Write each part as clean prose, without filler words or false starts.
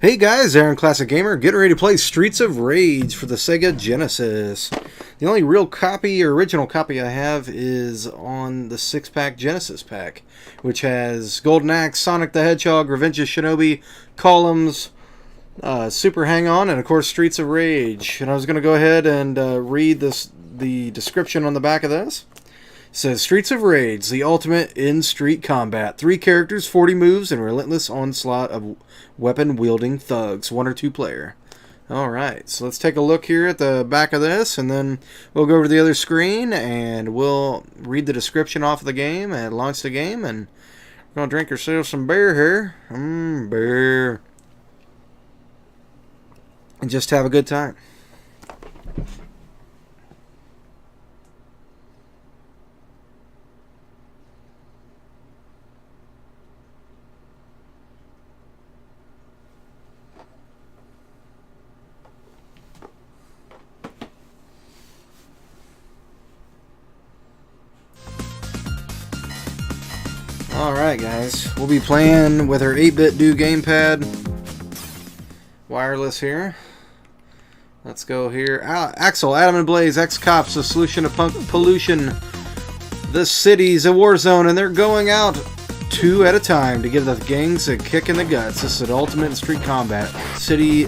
Hey guys, Aaron Classic Gamer, getting ready to play Streets of Rage for the Sega Genesis. The only real copy, or original copy I have is on the 6-pack Genesis pack, which has Golden Axe, Sonic the Hedgehog, Revenge of Shinobi, Columns, Super Hang-On, and of course Streets of Rage. And I was going to go ahead and read the description on the back of this. It says, Streets of Rage, the ultimate in-street combat. 3 characters, 40 moves, and relentless onslaught of weapon-wielding thugs. 1 or 2 player. Alright, so let's take a look here at the back of this, and then we'll go over to the other screen, and we'll read the description off of the game, and launch the game, and we're going to drink ourselves some beer here. Beer. And just have a good time. Alright guys, we'll be playing with our 8-bit do gamepad, wireless here. Let's go here. Axel, Adam and Blaze, ex-cops, a solution to pollution. The city's a war zone and they're going out 2 at a time to give the gangs a kick in the guts. This is an ultimate in street combat. City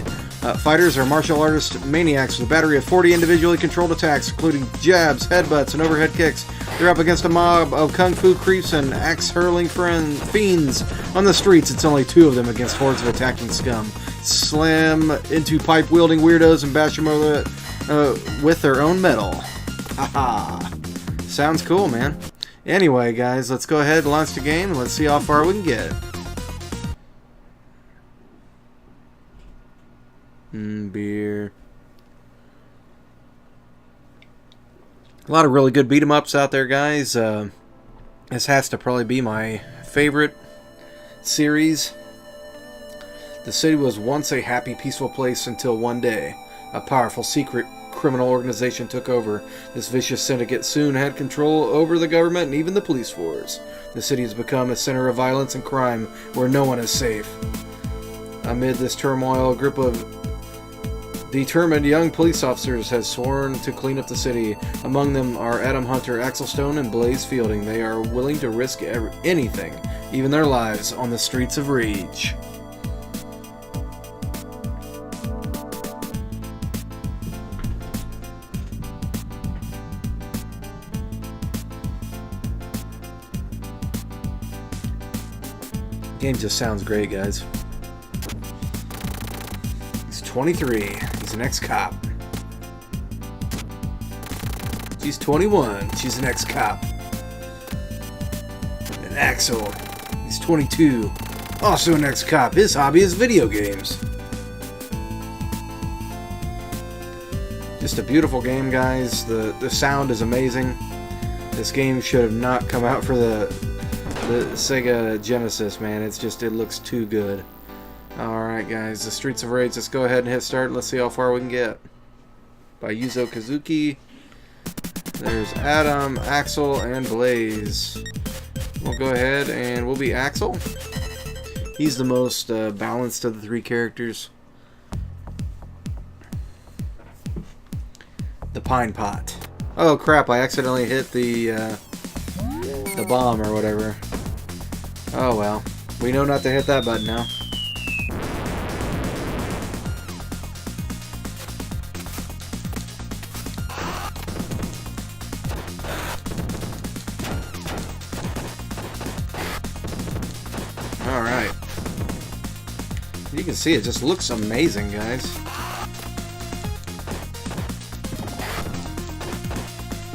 fighters are martial artist maniacs with a battery of 40 individually controlled attacks, including jabs, headbutts, and overhead kicks. They're up against a mob of kung fu creeps and axe-hurling fiends on the streets. It's only 2 of them against hordes of attacking scum. Slam into pipe-wielding weirdos and bash them over with their own metal. Haha. Sounds cool, man. Anyway, guys, let's go ahead and launch the game. Let's see how far we can get. Beer. A lot of really good beat-em-ups out there, guys. This has to probably be my favorite series. The city was once a happy, peaceful place until one day a powerful secret criminal organization took over. This vicious syndicate soon had control over the government and even the police force. The city has become a center of violence and crime where no one is safe. Amid this turmoil, a group of determined young police officers has sworn to clean up the city. Among them are Adam Hunter, Axel Stone, and Blaze Fielding. They are willing to risk anything, even their lives, on the Streets of Rage. Game just sounds great, guys. He's 23. He's an ex-cop. She's 21. She's an ex-cop. And Axel, he's 22. Also an ex-cop. His hobby is video games. Just a beautiful game, guys. The sound is amazing. This game should have not come out for the Sega Genesis, man. It looks too good. Alright guys, the Streets of Rage, let's go ahead and hit start. Let's see how far we can get. By Yuzo Kazuki. There's Adam, Axel, and Blaze. We'll go ahead and we'll be Axel. He's the most balanced of the 3 characters. The Pine Pot. Oh crap, I accidentally hit the bomb or whatever. Oh well. We know not to hit that button now. Alright. You can see it just looks amazing, guys.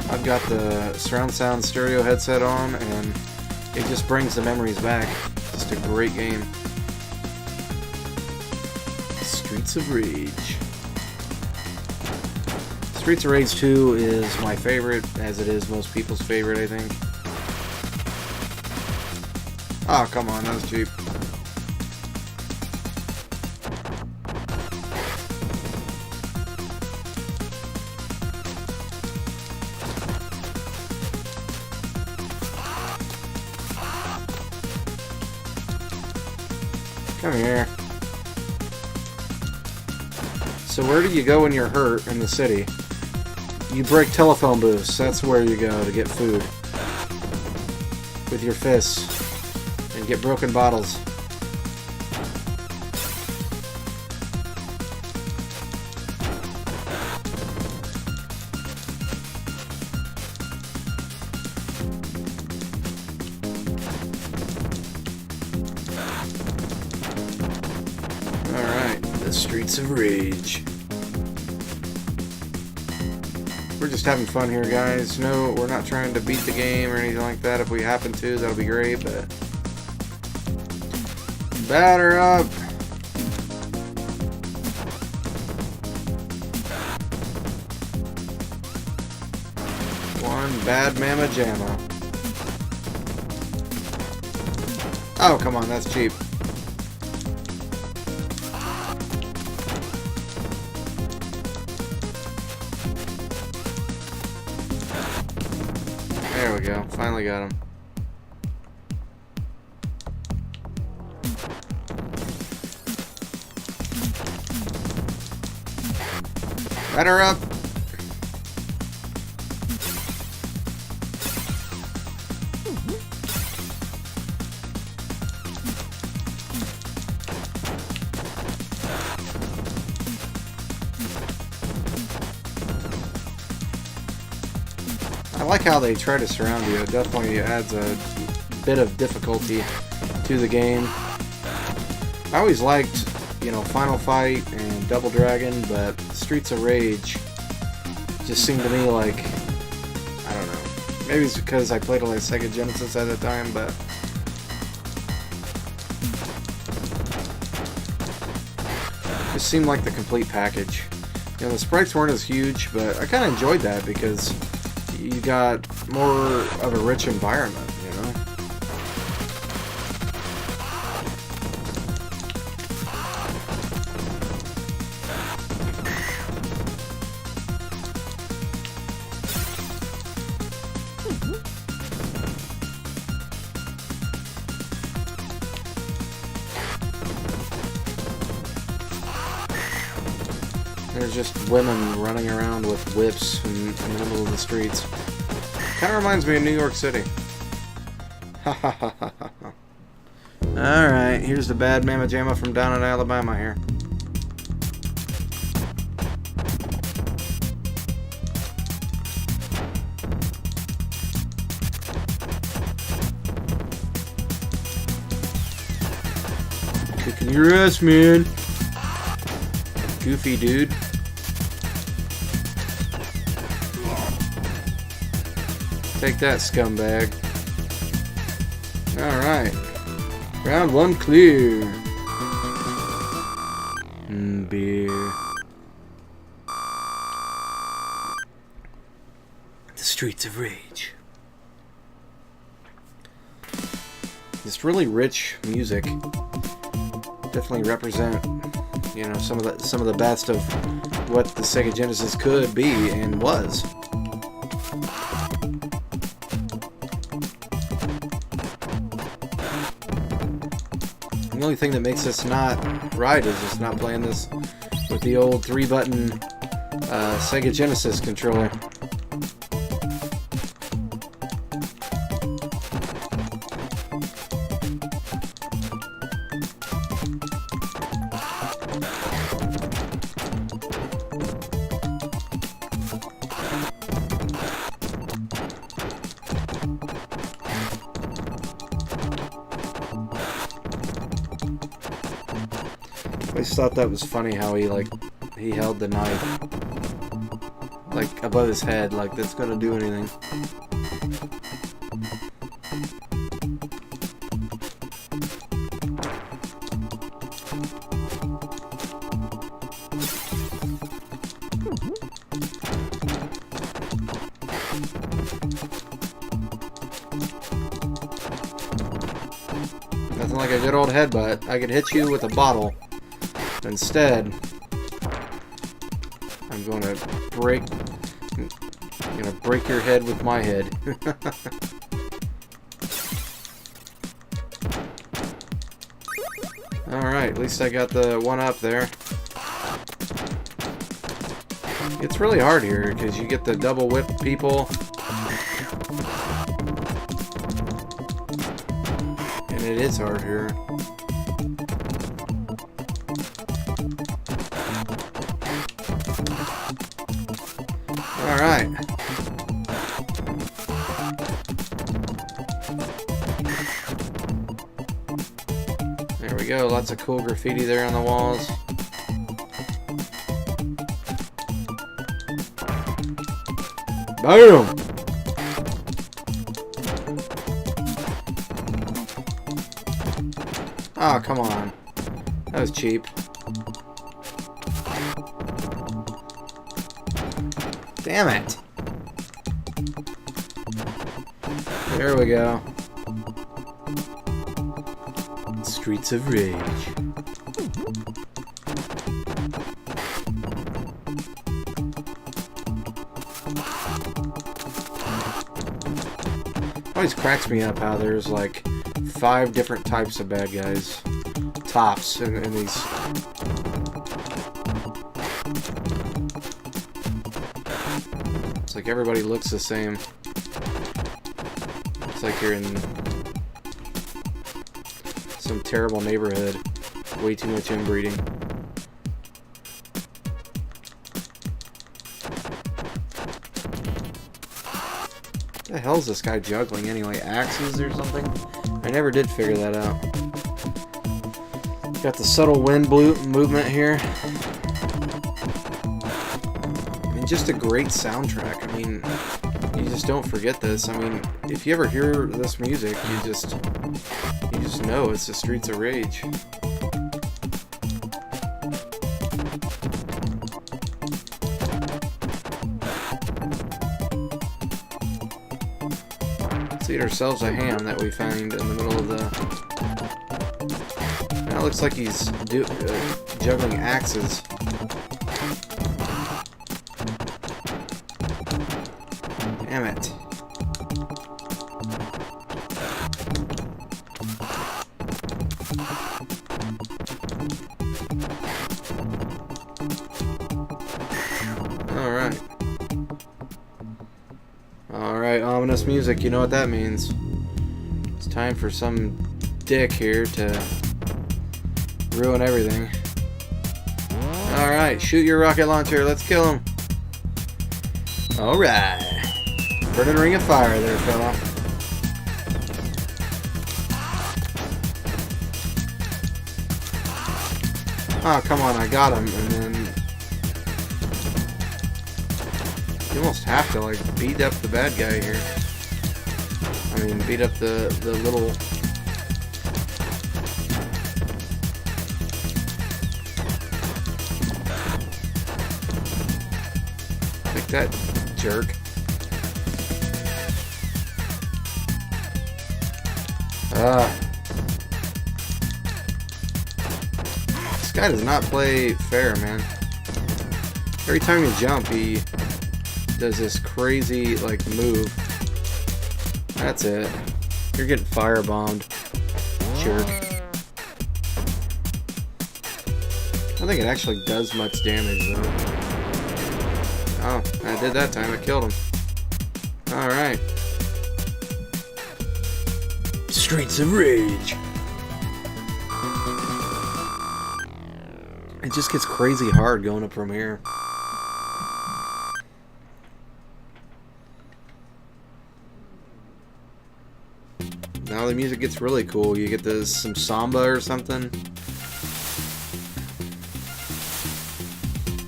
I've got the surround sound stereo headset on and it just brings the memories back. Just a great game. Streets of Rage. Streets of Rage 2 is my favorite, as it is most people's favorite, I think. Oh, come on, that was cheap. Come here. So where do you go when you're hurt in the city? You break telephone booths. That's where you go to get food. With your fists. And get broken bottles. Alright, the Streets of Rage. We're just having fun here, guys. No, we're not trying to beat the game or anything like that. If we happen to, that'll be great, but... Batter up! One bad mamma jamma. Oh, come on, that's cheap. There we go. Finally got him. Batter up! I like how they try to surround you. It definitely adds a bit of difficulty to the game. I always liked, you know, Final Fight and Double Dragon, but Streets of Rage just seemed to me like, I don't know. Maybe it's because I played on the Sega Genesis at the time, but it just seemed like the complete package. You know, the sprites weren't as huge, but I kind of enjoyed that because you got more of a rich environment, you know? There's just women running around with whips in the middle of the streets. Kind of reminds me of New York City. Alright, here's the bad mamma jamma from down in Alabama here. Kicking your ass, man. Goofy dude. Take that, scumbag. Alright. Round one clear. Beer. The Streets of Rage. This really rich music. Definitely represent, you know, some of the best of what the Sega Genesis could be and was. The only thing that makes this not right is just not playing this with the old 3-button Sega Genesis controller. I just thought that was funny how he held the knife like above his head, like that's gonna do anything. Nothing like a good old headbutt. I could hit you with a bottle. Instead, I'm gonna break your head with my head. Alright, at least I got the one up there. It's really hard here because you get the double whip people. And it is hard here. Alright. There we go. Lots of cool graffiti there on the walls. Boom! Oh, come on. That was cheap. Damn it. There we go. Streets of Rage. Always cracks me up how there's like 5 different types of bad guys. Tops in these. It's like everybody looks the same. It's like you're in some terrible neighborhood. Way too much inbreeding. What the hell is this guy juggling anyway? Axes or something? I never did figure that out. Got the subtle wind movement here. I mean, just a great soundtrack. I mean, you just don't forget this. I mean, if you ever hear this music, you just know it's the Streets of Rage. Let's eat ourselves a ham that we found in the middle of the... Now it looks like he's juggling axes. Damn it. Alright. Alright, ominous music, you know what that means. It's time for some dick here to ruin everything. Alright, shoot your rocket launcher, let's kill him. Alright. Burning ring of fire there, fella. Oh, come on, I got him, and then... You almost have to, like, beat up the bad guy here. I mean, beat up the little... Like that jerk. This guy does not play fair, man. Every time you jump, he does this crazy, like, move. That's it. You're getting firebombed, jerk. I don't think it actually does much damage, though. Oh, I did that time. I killed him. Alright. Streets of Rage. It just gets crazy hard going up from here. Now the music gets really cool. You get this some samba or something.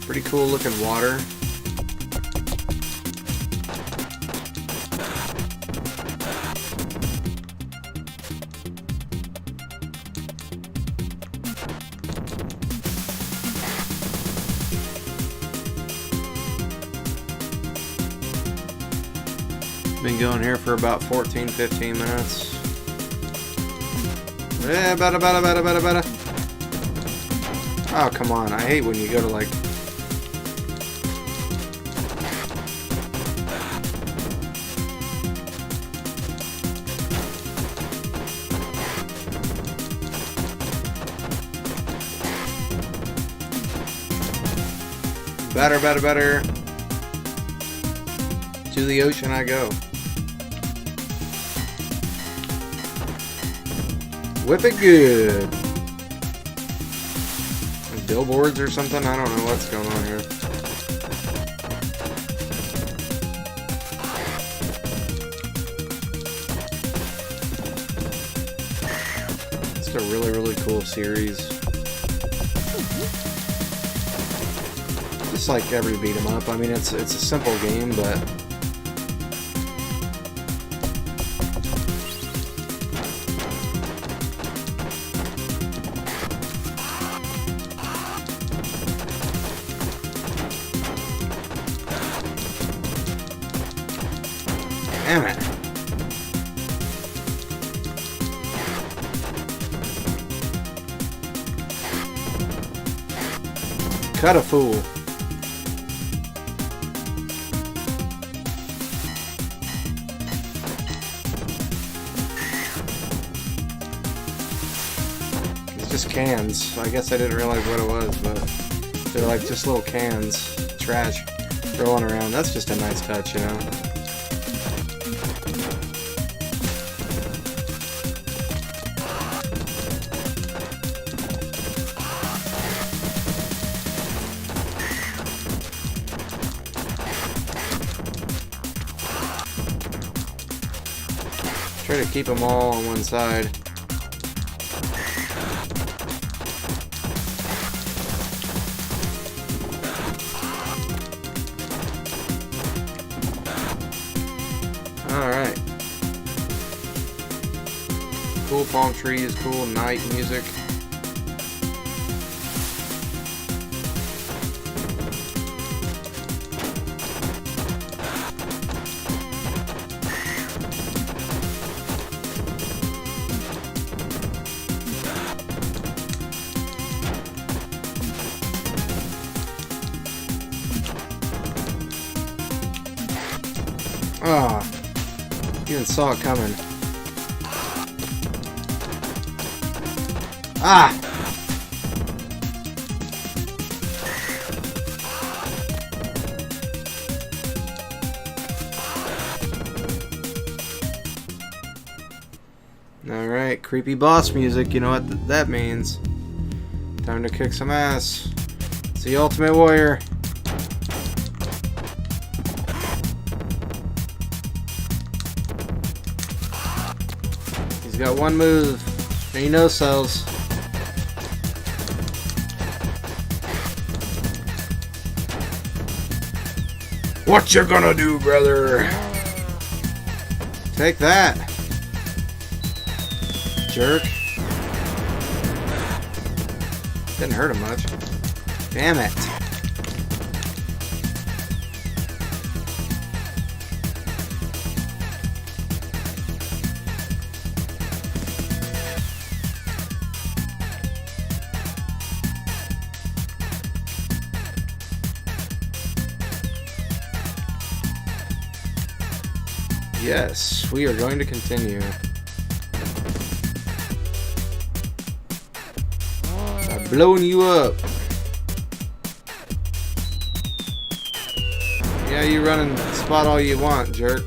Pretty cool looking water. Been going here for about 14-15 minutes. Yeah, bada. Oh, come on. I hate when you go to, like... Better, better, better. To the ocean I go. Whip it good. Billboards or something? I don't know what's going on here. It's a really, really cool series. Just like every beat 'em up. I mean, it's a simple game, but damn it. Cut a fool. It's just cans. I guess I didn't realize what it was, but they're like just little cans. Trash rolling around. That's just a nice touch, you know? Try to keep them all on one side. Alright. Cool palm trees, cool night music. Ah, even saw it coming. Ah! Alright, creepy boss music, you know what that means. Time to kick some ass. It's the Ultimate Warrior. He's got one move, and he no-sells. What you gonna do, brother? Take that, jerk. Didn't hurt him much. Damn it. Yes, we are going to continue. By blowing you up. Yeah, you run and spot all you want, jerk.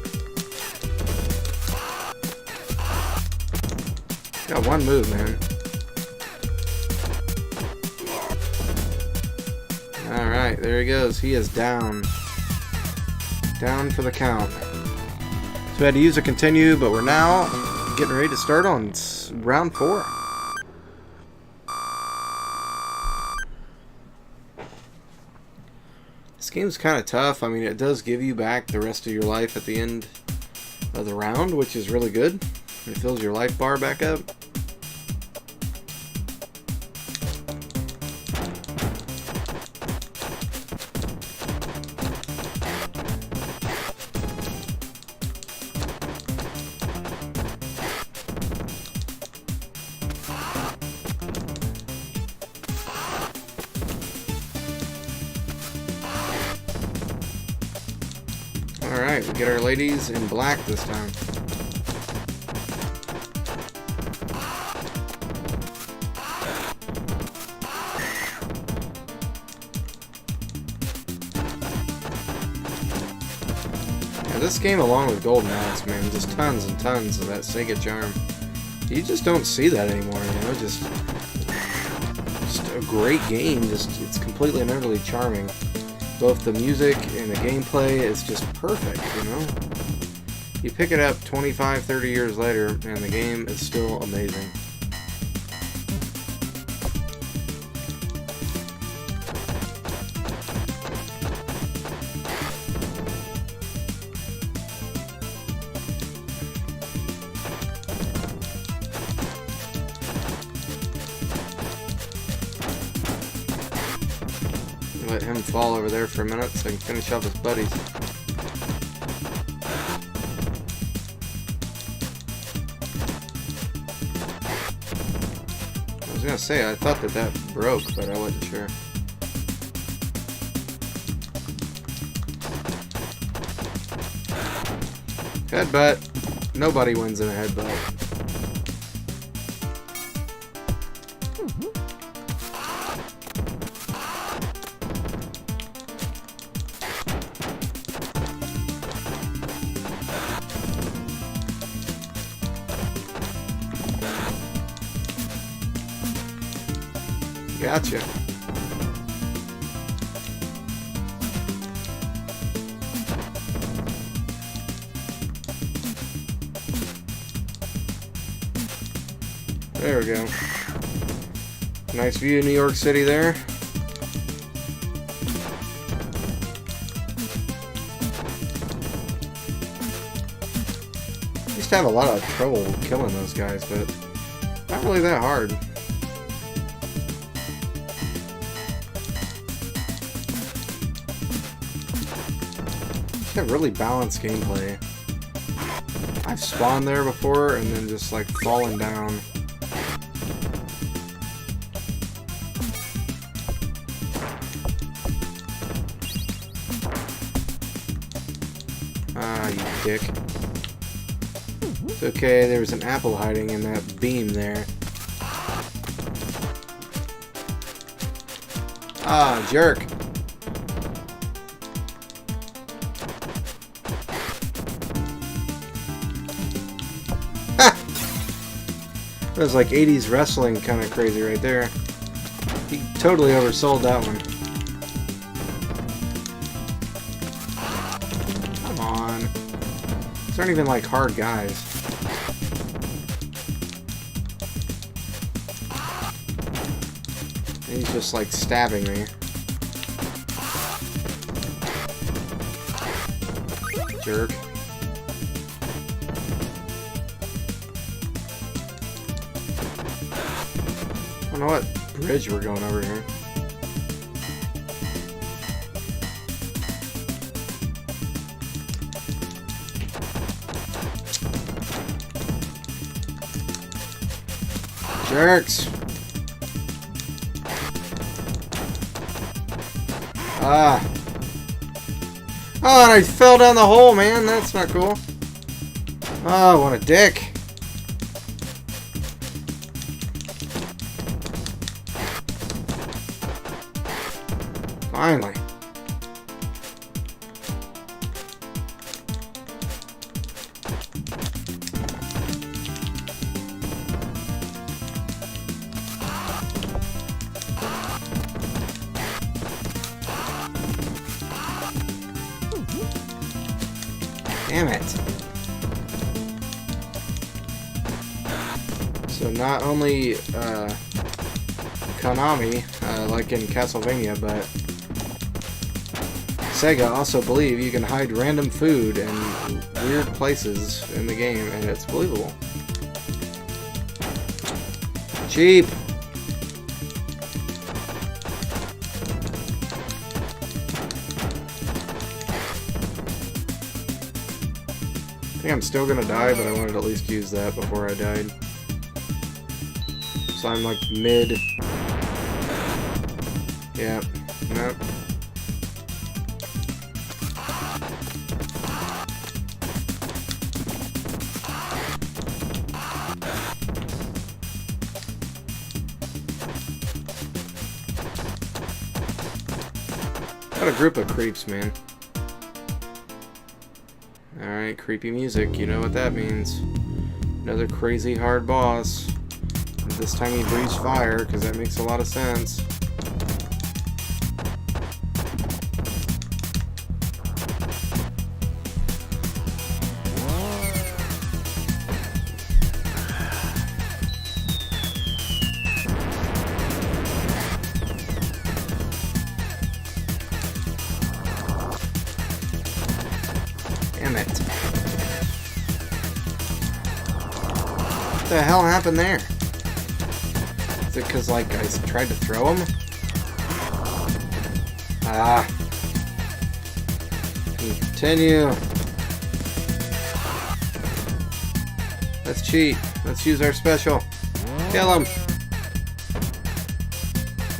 Got one move, man. Alright, there he goes. He is down. Down for the count. So we had to use a continue, but we're now getting ready to start on round 4. This game's kind of tough. I mean, it does give you back the rest of your life at the end of the round, which is really good. It fills your life bar back up. Alright, we get our ladies in black this time. this game, along with Golden Axe, man, just tons and tons of that Sega charm. You just don't see that anymore, you know, just a great game, it's completely and utterly charming. Both the music and the gameplay is just perfect, you know? You pick it up 25, 30 years later, and the game is still amazing. Let him fall over there for a minute so I can finish off his buddies. I was gonna say, I thought that broke, but I wasn't sure. Headbutt. Nobody wins in a headbutt. Gotcha. There we go. Nice view of New York City there. Used to have a lot of trouble killing those guys, but not really that hard. Got really balanced gameplay. I've spawned there before and then just like fallen down. Ah, you dick. It's okay, there was an apple hiding in that beam there. Ah, jerk. That was like 80s wrestling kind of crazy right there. He totally oversold that one. Come on. These aren't even like hard guys. And he's just like stabbing me. Jerk. I don't know what bridge we're going over here. Jerks! Ah! Oh, and I fell down the hole, man. That's not cool. Oh, what a dick. Finally. Damn it. So not only Konami, like in Castlevania, but Sega also believe you can hide random food in weird places in the game, and it's believable. Cheap! I think I'm still gonna die, but I wanted to at least use that before I died. So I'm like mid. Yeah. Nope. What a group of creeps, man. Alright, creepy music. You know what that means. Another crazy hard boss. And this time he breathes fire, because that makes a lot of sense. Damn it. What the hell happened there? Is it because, like, I tried to throw him? Ah. Continue. Let's cheat. Let's use our special. Kill him.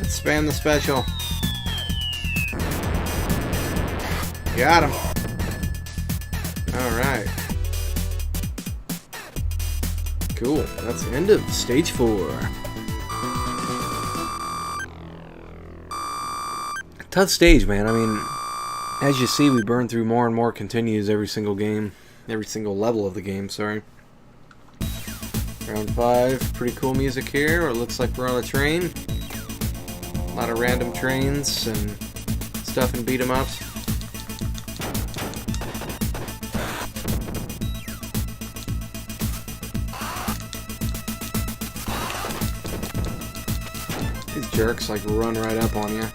Let's spam the special. Got him. Alright. Cool. That's the end of stage 4. Tough stage, man. I mean, as you see, we burn through more and more continues every single game. Every single level of the game, sorry. Round 5. Pretty cool music here. It looks like we're on a train. A lot of random trains and stuff and beat 'em ups. These jerks like run right up on you.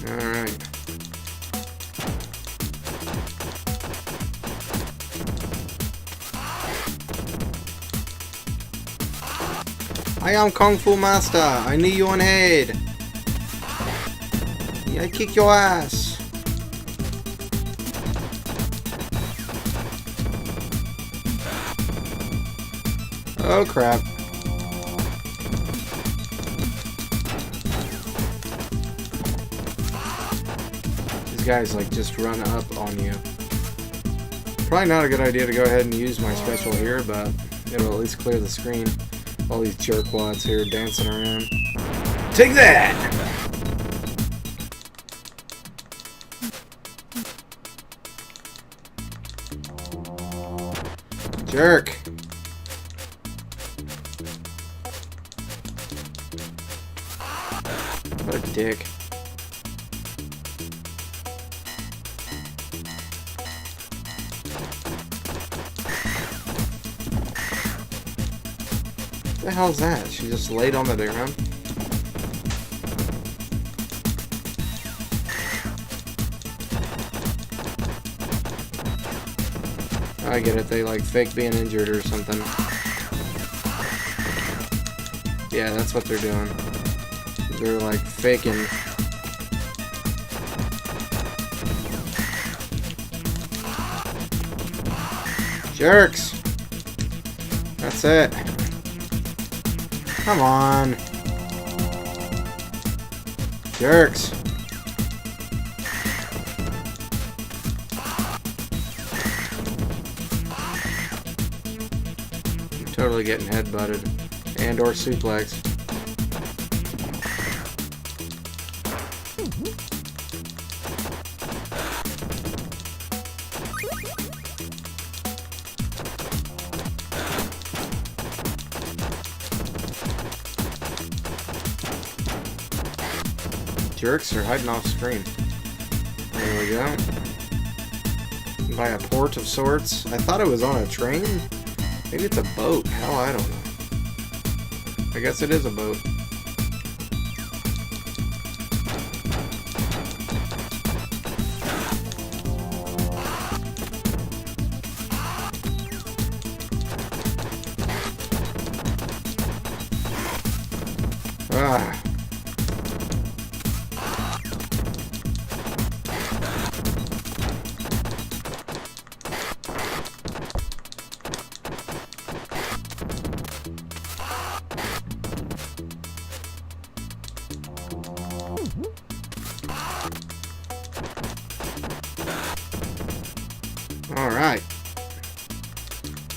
Alright. I am Kung Fu Master. I knee you on head. I kick your ass. Oh crap. Guys like just run up on you. Probably not a good idea to go ahead and use my special here, but it'll at least clear the screen. All these jerkwads here dancing around. Take that! Jerk! What a dick. What the hell is that? She just laid on the ground? I get it, they like fake being injured or something. Yeah, that's what they're doing. They're like faking. Jerks! That's it. Come on. Jerks. I'm totally getting headbutted. And or suplex. Jerks are hiding off screen. There we go. By a port of sorts. I thought it was on a train. Maybe it's a boat. Hell, I don't know. I guess it is a boat. Ah.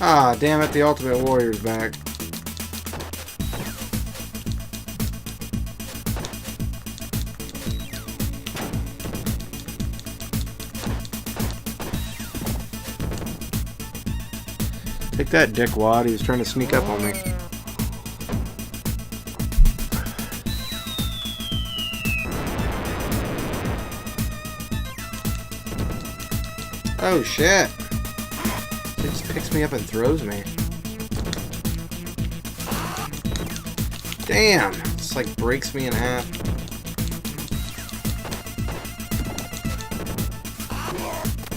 Ah, damn it, the Ultimate Warrior's back. Take that, dickwad. He was trying to sneak up on me. Oh, shit. It just picks me up and throws me. Damn. It's like breaks me in half.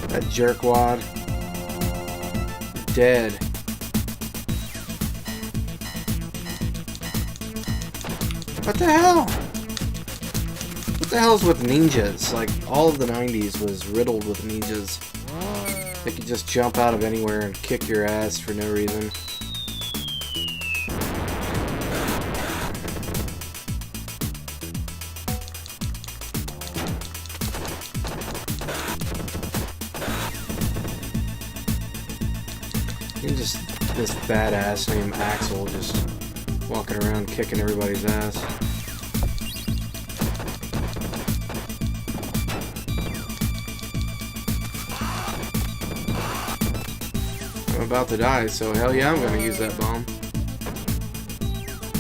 That jerkwad. Dead. What the hell? What the hell's with ninjas? Like, all of the 90s was riddled with ninjas. They could just jump out of anywhere and kick your ass for no reason. And just this badass named Axel just walking around kicking everybody's ass. I'm about to die, so hell yeah, I'm gonna use that bomb.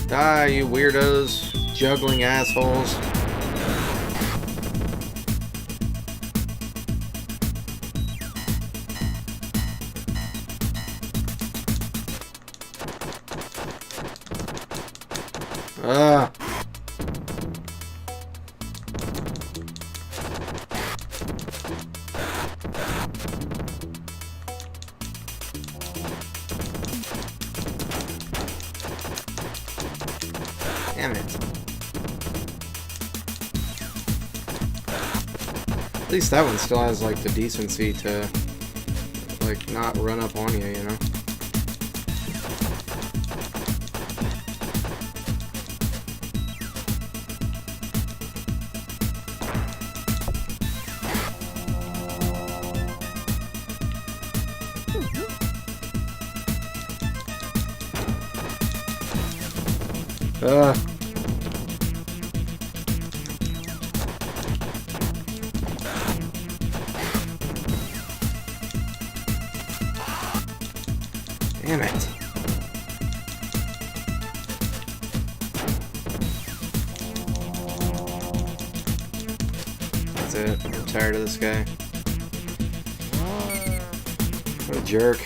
Die, you weirdos, juggling assholes. Damn it. At least that one still has like the decency to like not run up on you, you know? Damn it. That's it. I'm tired of this guy. What a jerk.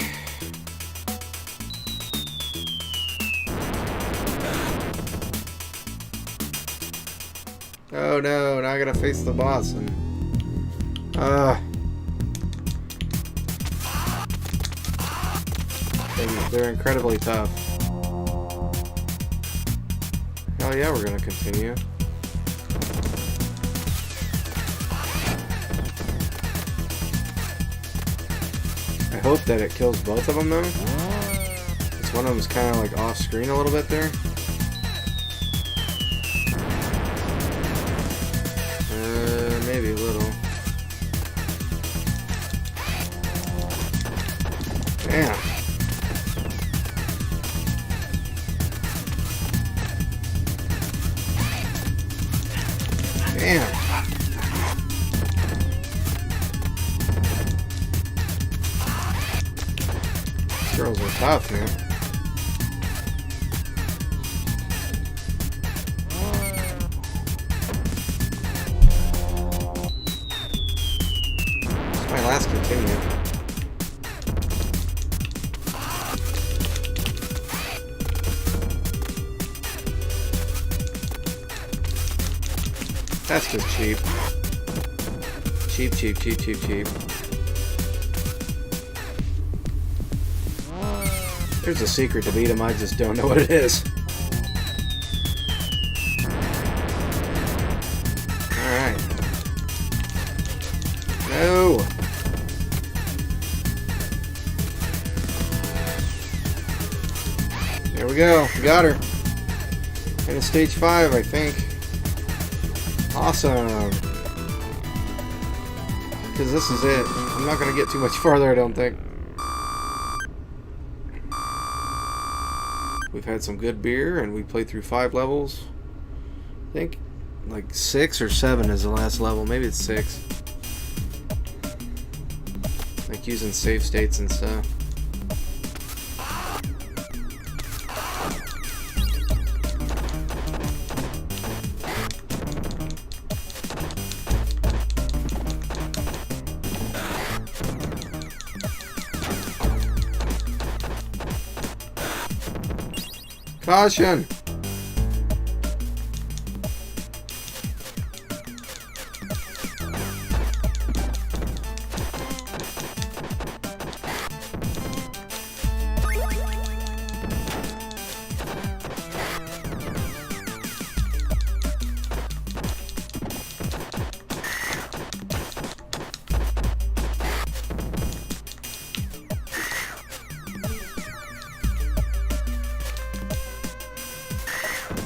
Oh no, now I gotta face the boss and they're incredibly tough. Hell yeah, we're gonna continue. I hope that it kills both of them though. This one of them's kind of like off screen a little bit there. Maybe a little. Damn. Damn. These girls are tough, man. Last continue. That's just cheap. Cheap, cheap, cheap, cheap, cheap. There's a secret to beat him, I just don't know what it is. Alright. No! There we go. We got her. In stage 5, I think. Awesome. Because this is it. I'm not going to get too much farther, I don't think. We've had some good beer, and we played through 5 levels. I think like 6 or 7 is the last level. Maybe it's 6. Like using save states and stuff. Caution!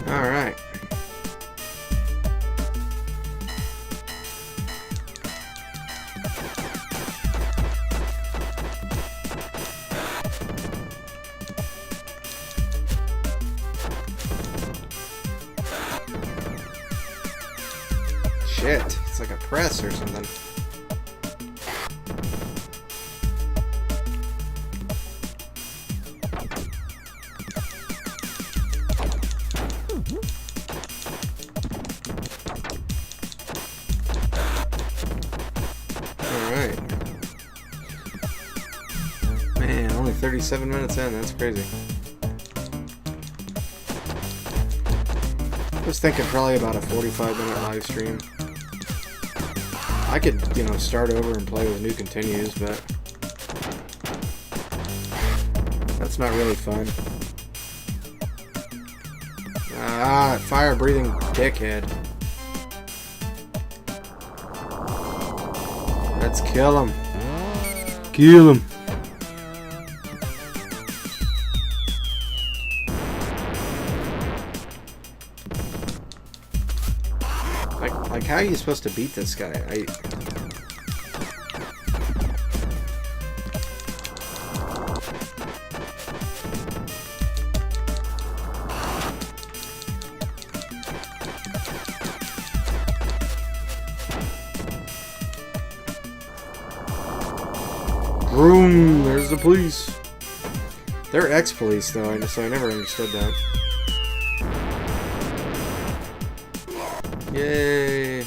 Alright. Shit, it's like a press or something. Alright. Man, only 37 minutes in, that's crazy. I was thinking probably about a 45-minute live stream. I could, you know, start over and play with new continues, but that's not really fun. Ah, fire-breathing dickhead. Let's kill him. Kill him. Like how are you supposed to beat this guy? Vroom, there's the police. They're ex-police though, so I never understood that. Yay!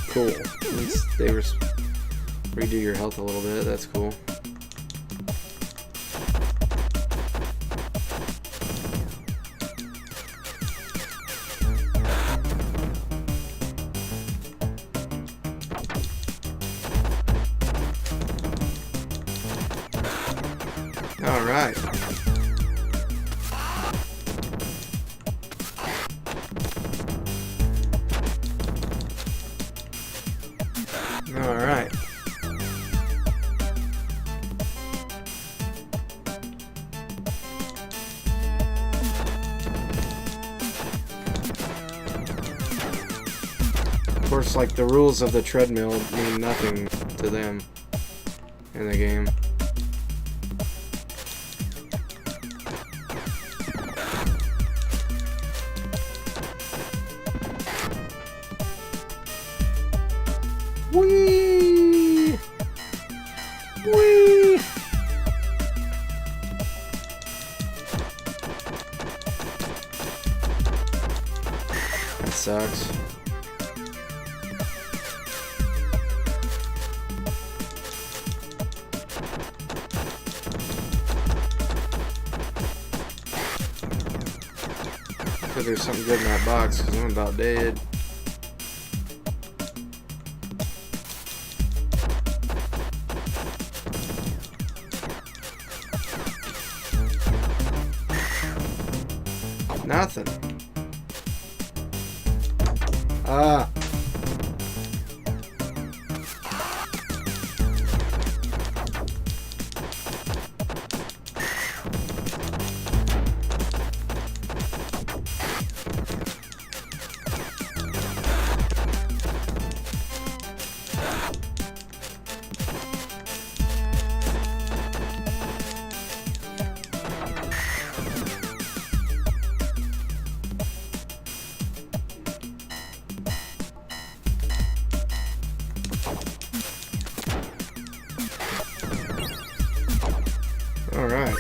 Cool. At least they redo your health a little bit. That's cool. All right. All right. Of course, like the rules of the treadmill mean nothing to them in the game. Whee! Whee! That sucks. Hopefully there's something good in that box because I'm about dead. Nothing. Ah. Alright.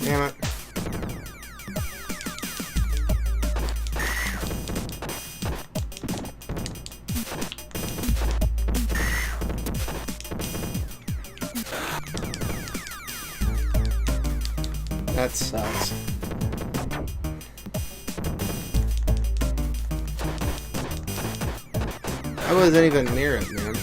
Damn it. That sucks. I wasn't even near it, man.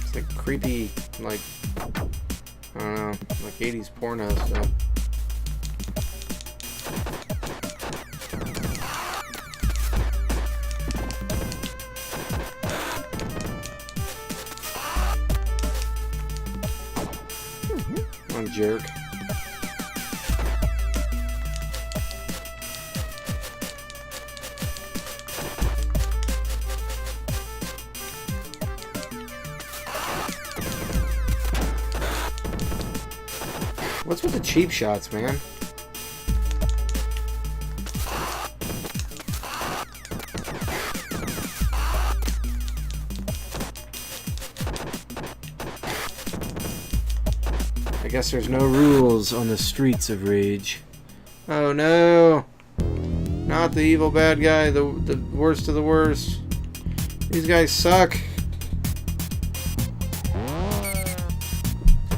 It's like creepy, like, I don't know, like 80s porno stuff. What a jerk. What's with the cheap shots, man? I guess there's no rules on the Streets of Rage. Oh no! Not the evil bad guy, the worst of the worst. These guys suck.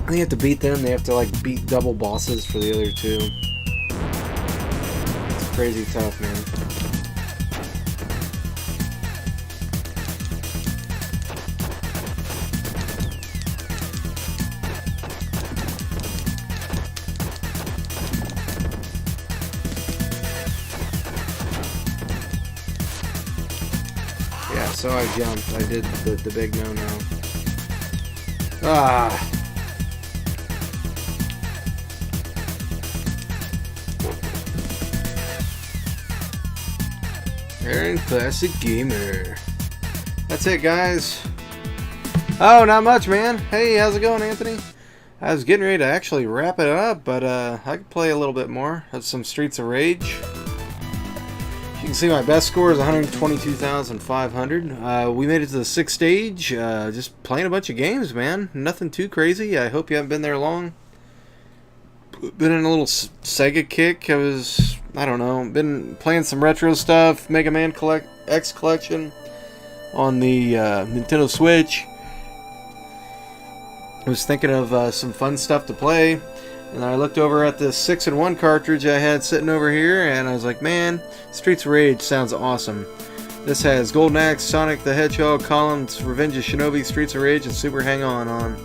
They have to beat them, they have to like beat double bosses for the other two. It's crazy tough, man. Yeah, so I jumped. I did the big no-no. Ah! Aaron Classic Gamer. That's it, guys. Oh, not much, man. Hey, how's it going, Anthony? I was getting ready to actually wrap it up, but I could play a little bit more of some Streets of Rage. You can see my best score is 122,500. We made it to the 6th stage. Just playing a bunch of games, man. Nothing too crazy. I hope you haven't been there long. Been in a little Sega kick. I don't know, been playing some retro stuff, Mega Man X Collection on the Nintendo Switch. I was thinking of some fun stuff to play, and I looked over at the 6-in-1 cartridge I had sitting over here, and I was like, man, Streets of Rage sounds awesome. This has Golden Axe, Sonic the Hedgehog, Columns, Revenge of Shinobi, Streets of Rage, and Super Hang-On on.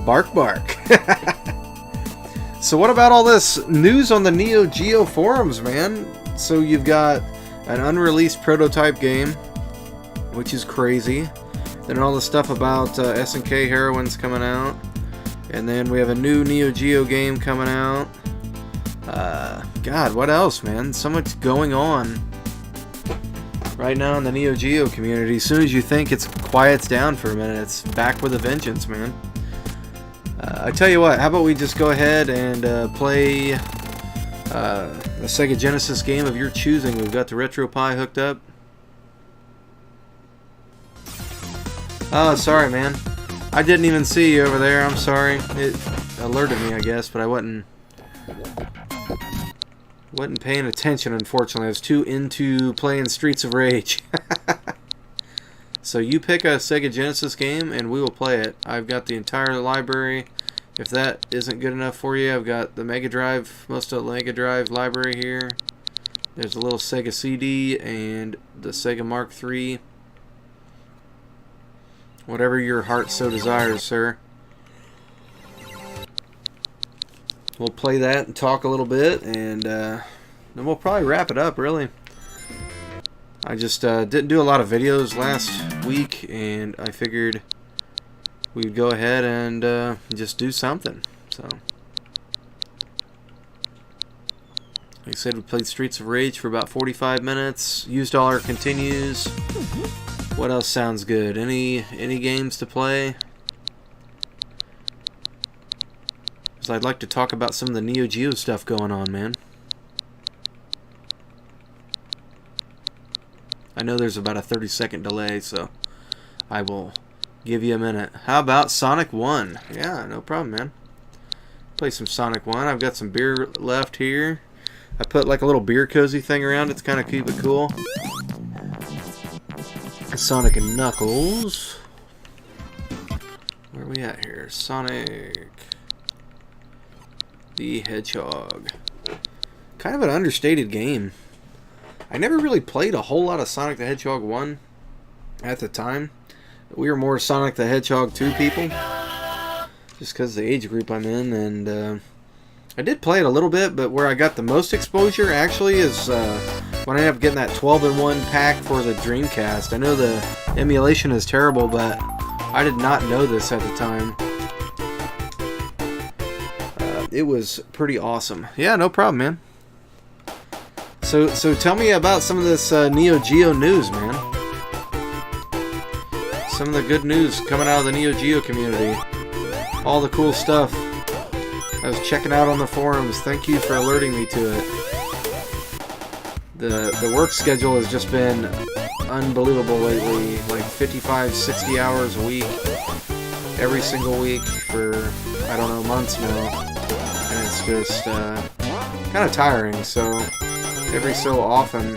Bark Bark. So what about all this news on the Neo Geo forums, man? So you've got an unreleased prototype game, which is crazy. Then all the stuff about SNK Heroines coming out. And then we have a new Neo Geo game coming out. God, what else, man? So much going on right now in the Neo Geo community. As soon as you think it quiets down for a minute, it's back with a vengeance, man. I tell you what, how about we just go ahead and play a Sega Genesis game of your choosing. We've got the RetroPie hooked up. Oh, sorry, man. I didn't even see you over there. I'm sorry. It alerted me, I guess, but I wasn't paying attention, unfortunately. I was too into playing Streets of Rage. So you pick a Sega Genesis game and we will play it. I've got the entire library. If that isn't good enough for you, I've got the Mega Drive, most of the Mega Drive library here. There's a little Sega CD and the Sega Mark III. Whatever your heart so desires, sir. we'll play that and talk a little bit, and then we'll probably wrap it up, really. I just didn't do a lot of videos last week, and I figured we'd go ahead and just do something. So, like I said, we played Streets of Rage for about 45 minutes. Used all our continues. What else sounds good? Any games to play? Because I'd like to talk about some of the Neo Geo stuff going on, man. I know there's about a 30-second delay, so I will give you a minute. How about Sonic 1? Yeah, no problem, man. Play some Sonic 1. I've got some beer left here. I put like a little beer cozy thing around it to kind of keep it cool. Sonic and Knuckles. Where are we at here? Sonic the Hedgehog. Kind of an understated game. I never really played a whole lot of Sonic the Hedgehog 1 at the time. We were more Sonic the Hedgehog 2 people, just because of the age group I'm in. And I did play it a little bit, but where I got the most exposure actually is when I ended up getting that 12-in-1 pack for the Dreamcast. I know the emulation is terrible, but I did not know this at the time. It was pretty awesome. Yeah, no problem, man. So tell me about some of this Neo Geo news, man. Some of the good news coming out of the Neo Geo community. All the cool stuff I was checking out on the forums. Thank you for alerting me to it. The work schedule has just been unbelievable lately. Like 55, 60 hours a week. Every single week for, I don't know, months now. And it's just kind of tiring, so every so often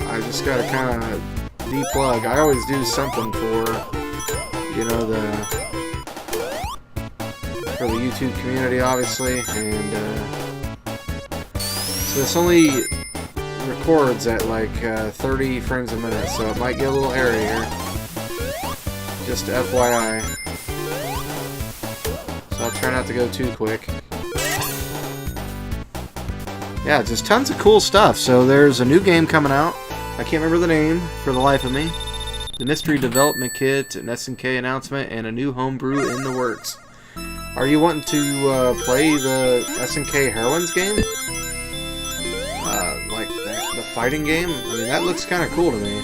I just gotta kind of deplug. I always do something for, you know, for the YouTube community, obviously, and so this only records at like 30 frames a minute, so it might get a little hairy here. Just FYI. So I'll try not to go too quick. Yeah, just tons of cool stuff. So there's a new game coming out. I can't remember the name for the life of me. The mystery development kit, an SNK announcement, and a new homebrew in the works. Are you wanting to play the SNK Heroines game? Like the fighting game? I mean, that looks kind of cool to me.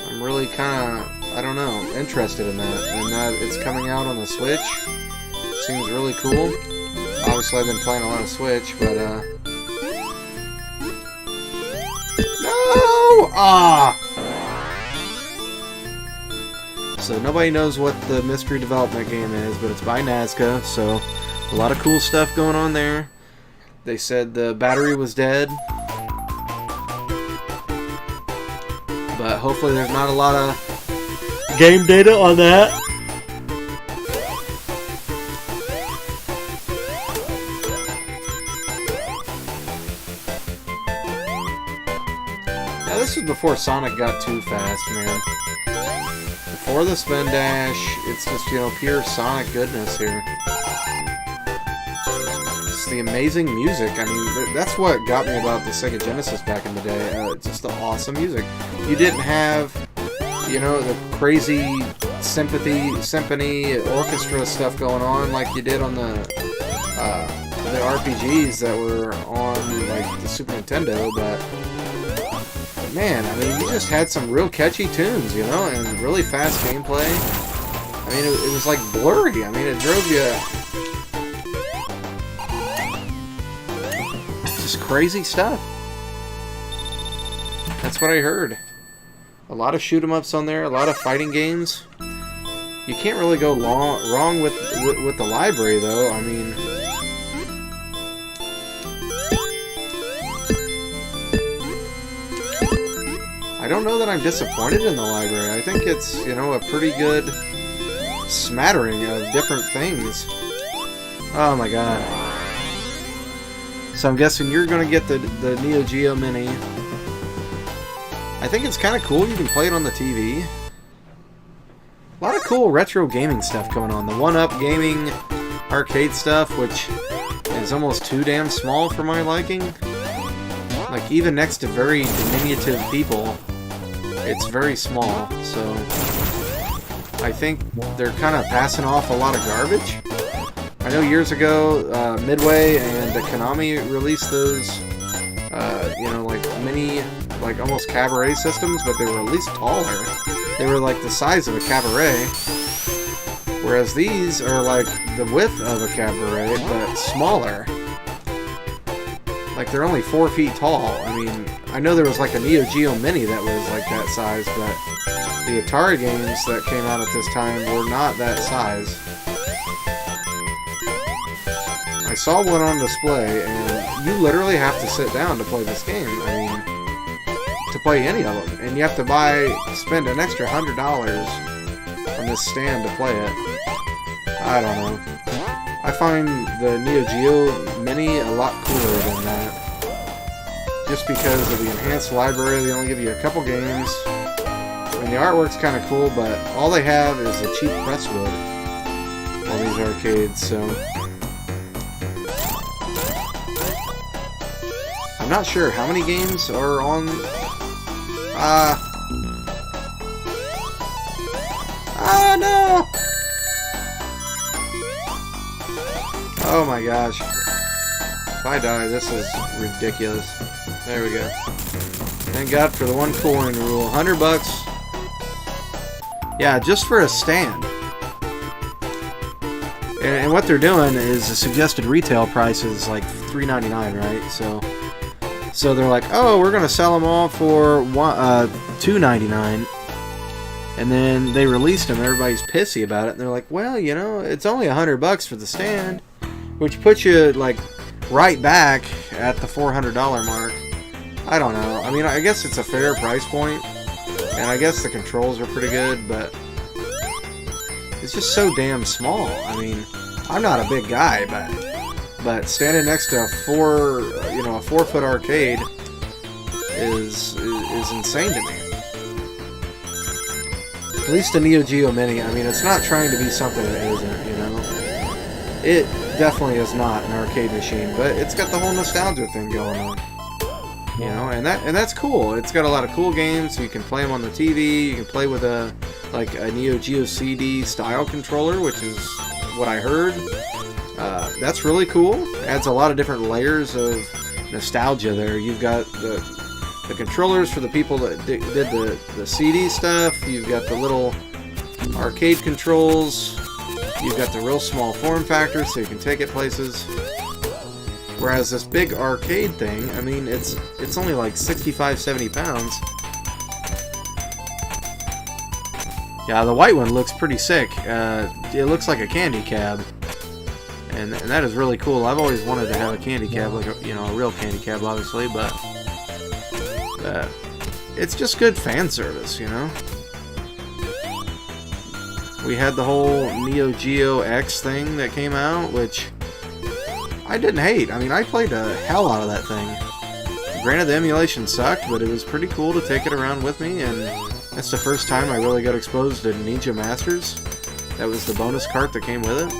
I'm really kind of, I don't know, interested in that. And it's coming out on the Switch. Seems really cool. Obviously, I've been playing a lot of Switch, but no! Ah! So nobody knows what the mystery development game is, but it's by Nazca, so a lot of cool stuff going on there. They said the battery was dead, but hopefully there's not a lot of game data on that. This was before Sonic got too fast, man. Before the spin dash, it's just, you know, pure Sonic goodness here. It's the amazing music. I mean, that's what got me about the Sega Genesis back in the day. Just the awesome music. You didn't have, you know, the crazy symphony orchestra stuff going on like you did on the RPGs that were on like the Super Nintendo, but man, I mean, you just had some real catchy tunes, you know, and really fast gameplay. I mean, it was like blurry. I mean, it drove you just crazy stuff. That's what I heard. A lot of shoot 'em ups on there, a lot of fighting games. You can't really go wrong with the library, though. I mean, I don't know that I'm disappointed in the library. I think it's, you know, a pretty good smattering of different things. Oh my god. So I'm guessing you're going to get the Neo Geo Mini. I think it's kind of cool. You can play it on the TV. A lot of cool retro gaming stuff going on. The 1UP gaming arcade stuff, which is almost too damn small for my liking. Like, even next to very diminutive people, it's very small, so I think they're kind of passing off a lot of garbage. I know years ago, Midway and Konami released those, you know, like mini, like almost cabaret systems, but they were at least taller. They were like the size of a cabaret, whereas these are like the width of a cabaret, but smaller. Like, they're only 4 feet tall. I mean, I know there was like a Neo Geo Mini that was like that size, but the Atari games that came out at this time were not that size. I saw one on display, and you literally have to sit down to play this game. I mean, to play any of them. And you have to spend an extra $100 on this stand to play it. I don't know. I find the Neo Geo Mini a lot cooler than that. Just because of the enhanced library, they only give you a couple games. I mean, the artwork's kind of cool, but all they have is a cheap presswood on these arcades, so I'm not sure how many games are on. No! Oh my gosh. If I die, this is ridiculous. There we go. Thank God for the one coin rule. $100. Yeah, just for a stand. And what they're doing is the suggested retail price is like $3.99, right? So they're like, oh, we're gonna sell them all for $2.99. And then they released them. Everybody's pissy about it. And they're like, well, you know, it's only $100 for the stand, which puts you like right back at the $400 mark. I don't know. I mean, I guess it's a fair price point, and I guess the controls are pretty good, but it's just so damn small. I mean, I'm not a big guy, but standing next to a 4-foot arcade is insane to me. At least a Neo Geo Mini. I mean, it's not trying to be something it isn't, you know. It definitely is not an arcade machine, but it's got the whole nostalgia thing going on. You know, and that's cool. It's got a lot of cool games. You can play them on the TV. You can play with a Neo Geo CD style controller, which is what I heard. That's really cool. Adds a lot of different layers of nostalgia there. You've got the controllers for the people that did the CD stuff. You've got the little arcade controls. You've got the real small form factor, so you can take it places. Whereas this big arcade thing, I mean, it's only like 65, 70 pounds. Yeah, the white one looks pretty sick. It looks like a candy cab. And that is really cool. I've always wanted to have a candy cab, like a real candy cab, obviously, but it's just good fan service, you know? We had the whole Neo Geo X thing that came out, which I didn't hate. I mean, I played the hell out of that thing. Granted, the emulation sucked, but it was pretty cool to take it around with me, and that's the first time I really got exposed to Ninja Masters. That was the bonus cart that came with it.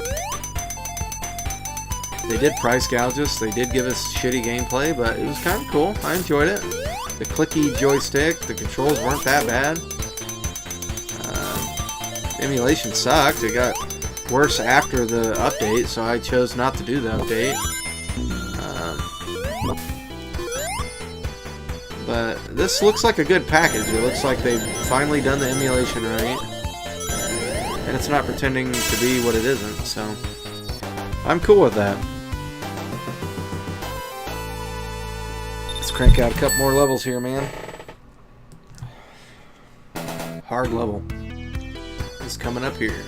They did price gouge us, they did give us shitty gameplay, but it was kind of cool. I enjoyed it. The clicky joystick, the controls weren't that bad. Emulation sucked. It got worse after the update, so I chose not to do the update. But this looks like a good package. It looks like they've finally done the emulation right. And it's not pretending to be what it isn't, so I'm cool with that. Let's crank out a couple more levels here, man. Hard level is coming up here.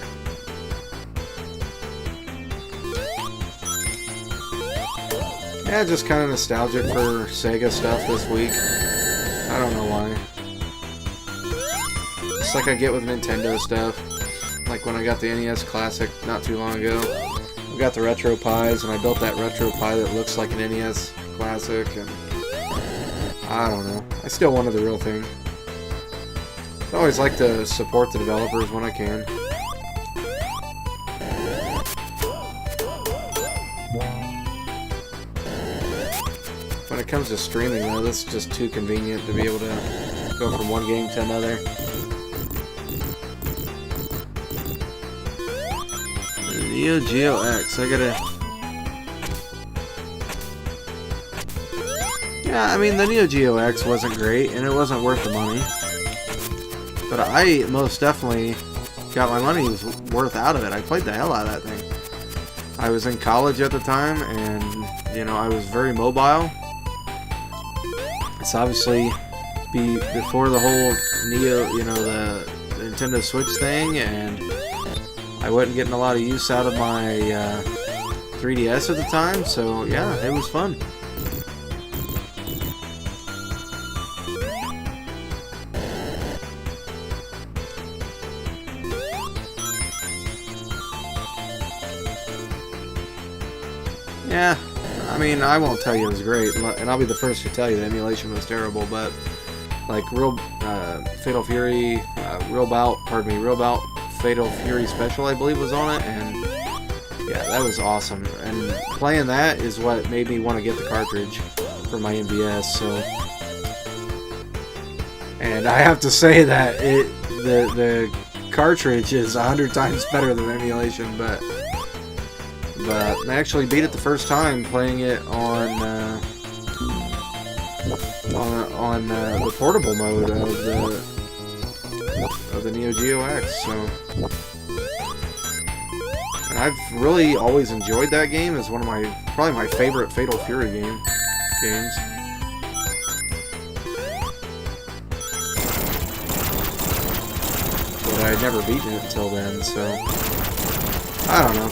Yeah, just kind of nostalgic for Sega stuff this week. I don't know why. Just like I get with Nintendo stuff. Like when I got the NES Classic not too long ago. I got the Retro Pies, and I built that Retro Pie that looks like an NES Classic, and I don't know. I still wanted the real thing. I always like to support the developers when I can. comes to streaming, though, this is just too convenient to be able to go from one game to another. Neo Geo X, I gotta... Yeah, I mean, the Neo Geo X wasn't great, and it wasn't worth the money. But I most definitely got my money's worth out of it. I played the hell out of that thing. I was in college at the time, and, you know, I was very mobile. It's obviously before the whole Neo, you know, the Nintendo Switch thing, and I wasn't getting a lot of use out of my 3DS at the time, so yeah, it was fun. Yeah, I mean, I won't tell you it was great, and I'll be the first to tell you the emulation was terrible, but like Real Fatal Fury, Real Bout Fatal Fury Special, I believe, was on it, and yeah, that was awesome. And playing that is what made me want to get the cartridge for my NVS. So, and I have to say that the cartridge is 100 times better than emulation, but I actually beat it the first time playing it on the portable mode of the Neo Geo X. So, and I've really always enjoyed that game. It's one of probably my favorite Fatal Fury games. But I'd never beaten it until then, so I don't know.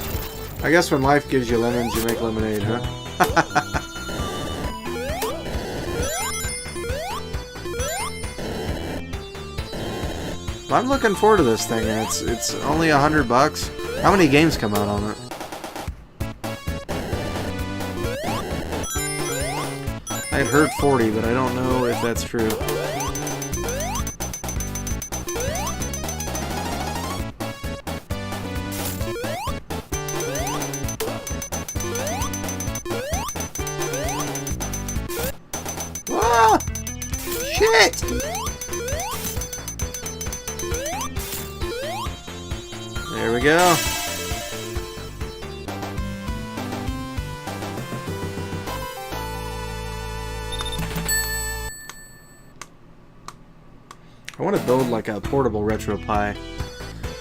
I guess when life gives you lemons, you make lemonade, huh? I'm looking forward to this thing, and it's only $100. How many games come out on it? I had heard 40, but I don't know if that's true. Ah! Shit! There we go. I want to build like a portable RetroPie.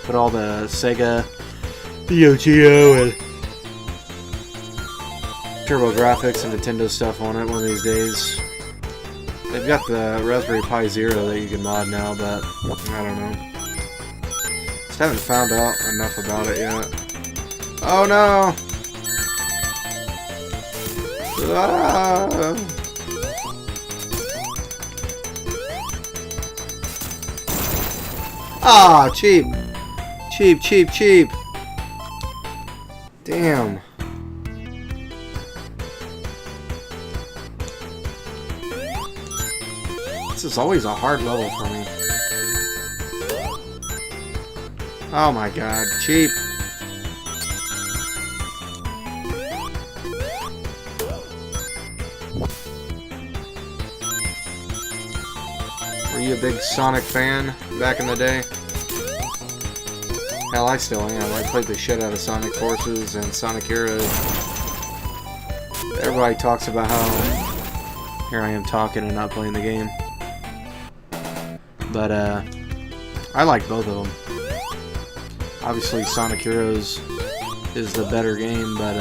Put all the Sega, Neo Geo, and TurboGrafx and Nintendo stuff on it one of these days. They've got the Raspberry Pi Zero that you can mod now, but I don't know. Just haven't found out enough about it yet. Oh no! Ah, cheap! Cheap, cheap, cheap! Damn. This is always a hard level for me. Oh my god, cheap. Were you a big Sonic fan back in the day? Hell, I still am. I played the shit out of Sonic Forces and Sonic Heroes. Everybody talks about how... Here I am talking and not playing the game. But, I like both of them. Obviously, Sonic Heroes is the better game, but,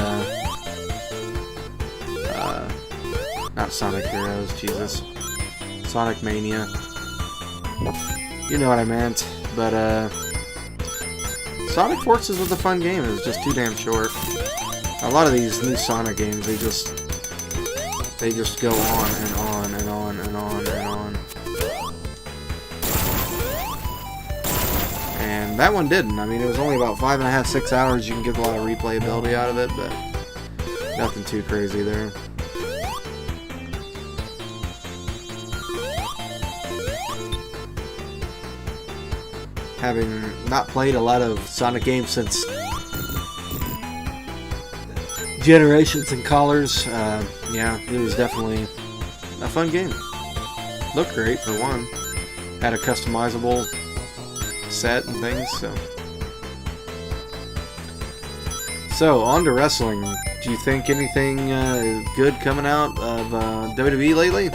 not Sonic Heroes, Jesus. Sonic Mania. You know what I meant, but, Sonic Forces was a fun game. It was just too damn short. A lot of these new Sonic games, they just go on and on and on and on and on. And that one didn't. I mean, it was only about 5.5, 6 hours. You can get a lot of replayability out of it, but nothing too crazy there. Having not played a lot of Sonic games since Generations and Colors, yeah, it was definitely fun game. Looked great for one. Had a customizable set and things, so. So, on to wrestling. Do you think anything good coming out of WWE lately?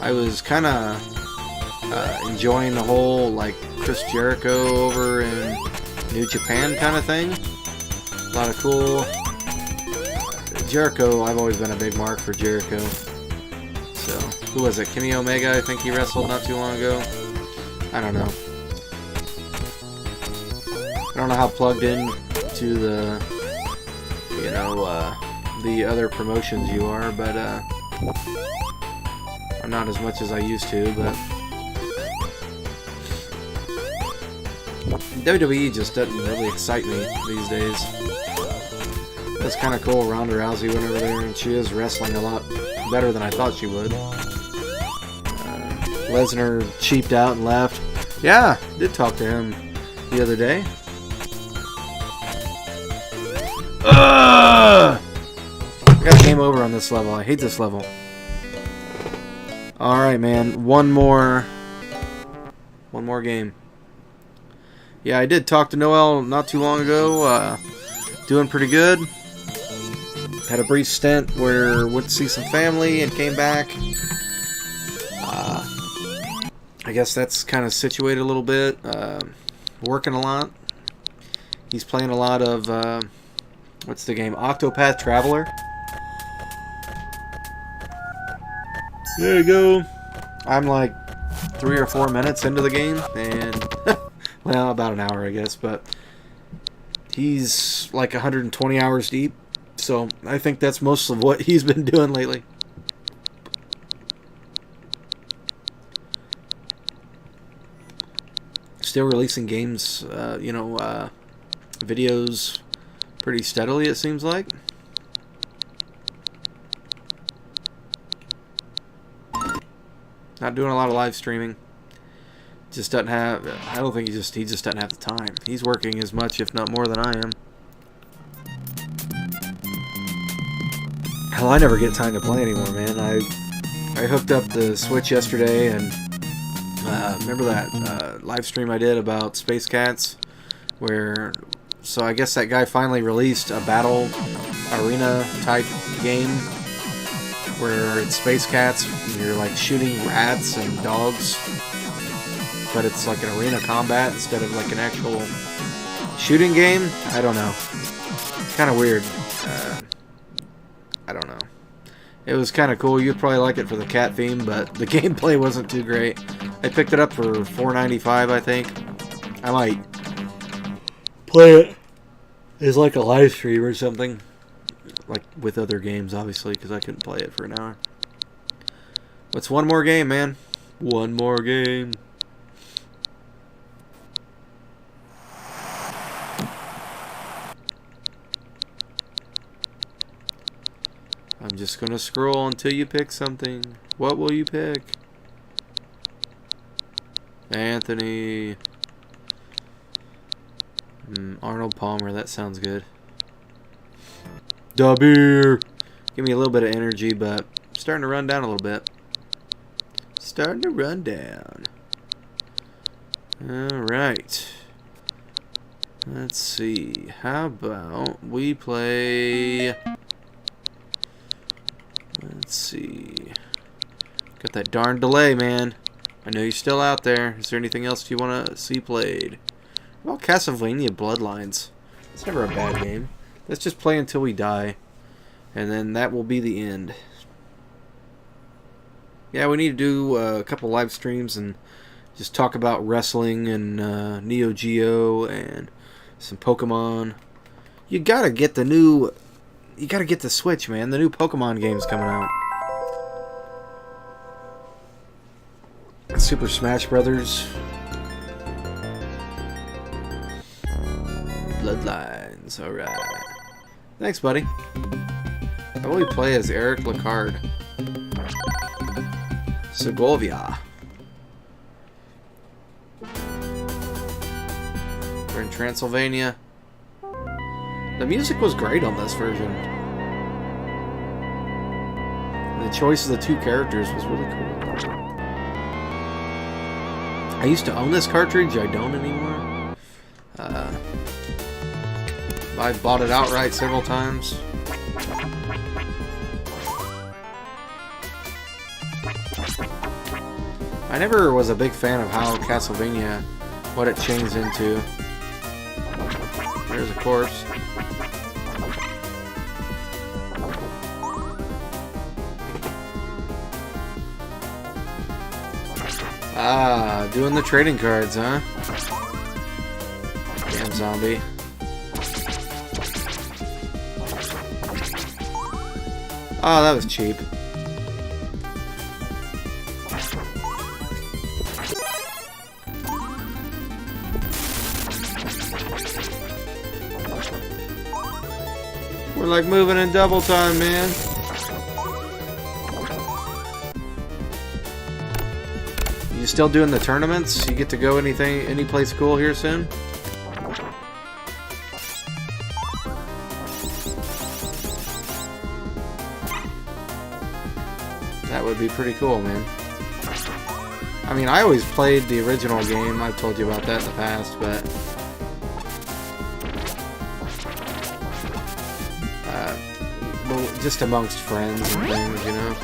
I was kind of enjoying the whole, like, Chris Jericho over in New Japan kind of thing. A lot of cool. Jericho, I've always been a big mark for Jericho. So, who was it? Kenny Omega, I think he wrestled not too long ago. I don't know. I don't know how plugged in to the, you know, the other promotions you are, but I'm not as much as I used to, but WWE just doesn't really excite me these days. That's kind of cool. Ronda Rousey went over there, and she is wrestling a lot better than I thought she would. Lesnar cheaped out and left. Yeah, did talk to him the other day. I got a game over on this level. I hate this level. Alright, man. One more game. Yeah, I did talk to Noel not too long ago. Doing pretty good. Had a brief stint where went to see some family and came back. I guess that's kind of situated a little bit. Working a lot. He's playing a lot of... what's the game? Octopath Traveler. There you go. I'm like 3 or 4 minutes into the game, and well, about an hour, I guess, but he's like 120 hours deep, so I think that's most of what he's been doing lately. Still releasing games, videos pretty steadily, it seems like. Not doing a lot of live streaming. Just doesn't have. I don't think he just doesn't have the time. He's working as much, if not more, than I am. Hell, I never get time to play anymore, man. I hooked up the Switch yesterday, and remember that live stream I did about Space Cats, where. So I guess that guy finally released a battle arena type game where it's Space Cats and you're like shooting rats and dogs, but it's like an arena combat instead of like an actual shooting game. I don't know. It's kind of weird. I don't know. It was kind of cool. You'd probably like it for the cat theme, but the gameplay wasn't too great. I picked it up for $4.95, I think. I might play it as like a live stream or something, like with other games, obviously, because I couldn't play it for an hour. What's one more game, man? One more game. I'm just gonna scroll until you pick something. What will you pick? Anthony. Arnold Palmer, that sounds good. Da beer. Give me a little bit of energy, but I'm starting to run down a little bit. Starting to run down. Alright. Let's see. How about we play... Let's see. Got that darn delay, man. I know you're still out there. Is there anything else you want to see played? Well, Castlevania Bloodlines. It's never a bad game. Let's just play until we die. And then that will be the end. Yeah, we need to do a couple live streams and just talk about wrestling and Neo Geo and some Pokemon. You gotta get the new... You gotta get the Switch, man. The new Pokemon game's coming out. Super Smash Brothers. Bloodlines. Alright. Thanks, buddy. How will we play as Eric Lacard? Segovia. We're in Transylvania. The music was great on this version. And the choice of the two characters was really cool. I used to own this cartridge. I don't anymore. I bought it outright several times. I never was a big fan of how Castlevania, what it changed into. There's a corpse. Ah, doing the trading cards, huh? Damn zombie. Oh, that was cheap. We're like moving in double time, man. You still doing the tournaments? You get to go any place cool here soon? That would be pretty cool, man. I mean, I always played the original game. I've told you about that in the past, but well, just amongst friends and things, you know.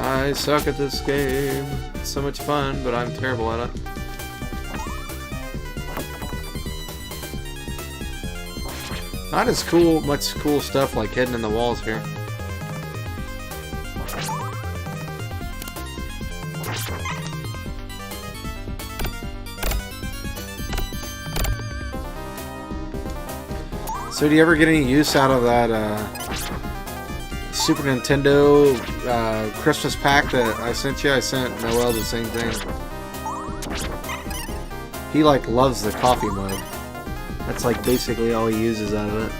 I suck at this game. It's so much fun, but I'm terrible at it. Not as cool, much cool stuff like hidden in the walls here. So do you ever get any use out of that Super Nintendo Christmas pack that I sent you? I sent Noel the same thing. He like loves the coffee mug. That's like basically all he uses out of it.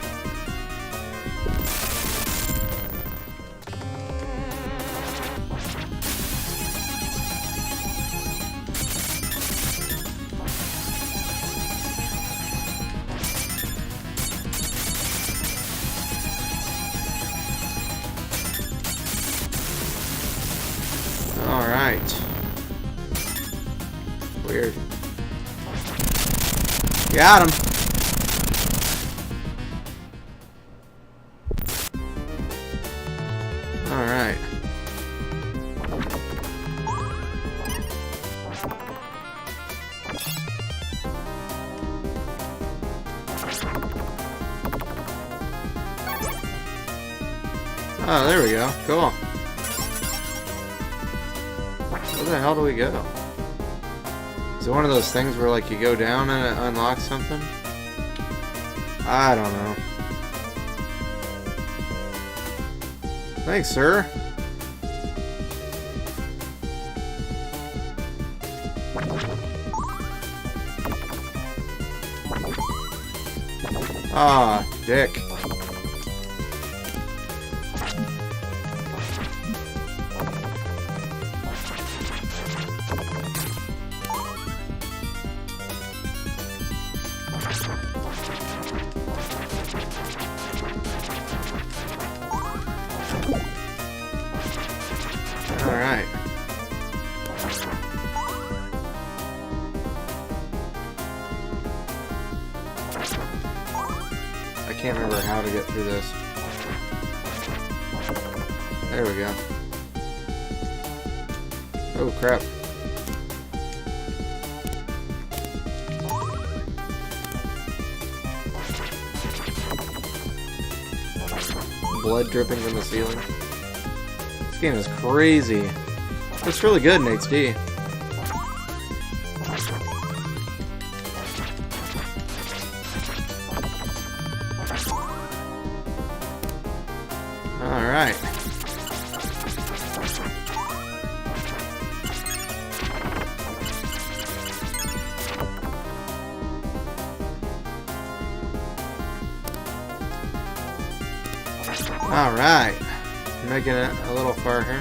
Alright. Weird. Got him. Alright. Oh, there we go. Cool. Where the hell do we go? Is it one of those things where like you go down and it unlocks something? I don't know. Thanks, sir. Ah, dick. Alright. I can't remember how to get through this. There we go. Oh crap. Blood dripping from the ceiling. This game is crazy. It's really good in HD. Alright. Alright. Making it a little far here.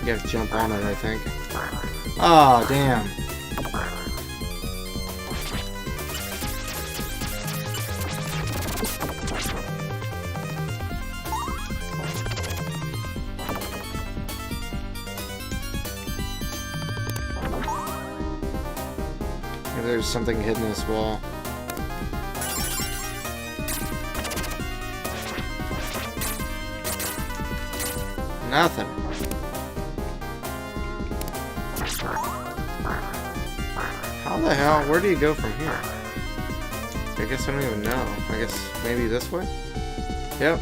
You have to jump on it, I think. Oh, damn. Maybe there's something hidden in this wall. Nothing. How the hell? Where do you go from here? I guess I don't even know. I guess maybe this way? Yep.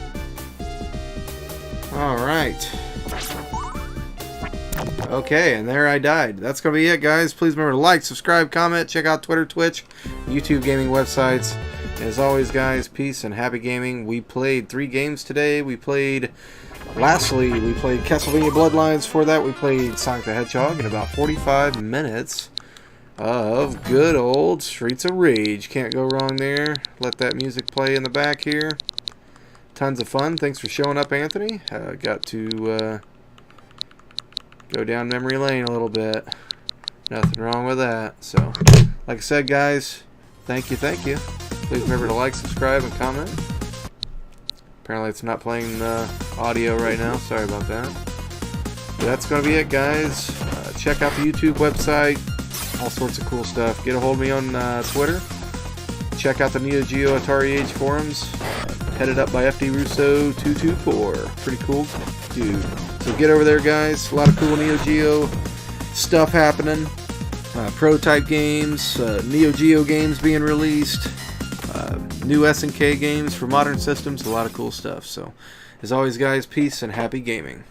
Alright. Okay, and there I died. That's going to be it, guys. Please remember to like, subscribe, comment, check out Twitter, Twitch, YouTube gaming websites. As always, guys, peace and happy gaming. We played 3 games today. Lastly, we played Castlevania Bloodlines. For that, we played Sonic the Hedgehog in about 45 minutes of good old Streets of Rage. Can't go wrong there. Let that music play in the back here. Tons of fun. Thanks for showing up, Anthony. Got to go down memory lane a little bit. Nothing wrong with that. So, like I said, guys, thank you, thank you. Please remember to like, subscribe, and comment. Apparently it's not playing the audio right now. Sorry about that. But that's going to be it, guys. Check out the YouTube website. All sorts of cool stuff. Get a hold of me on Twitter. Check out the Neo Geo Atari Age forums. Headed up by FD Russo 224. Pretty cool dude. So get over there, guys. A lot of cool Neo Geo stuff happening. Prototype games. Neo Geo games being released. New SNK games for modern systems, a lot of cool stuff. So, as always, guys, peace and happy gaming.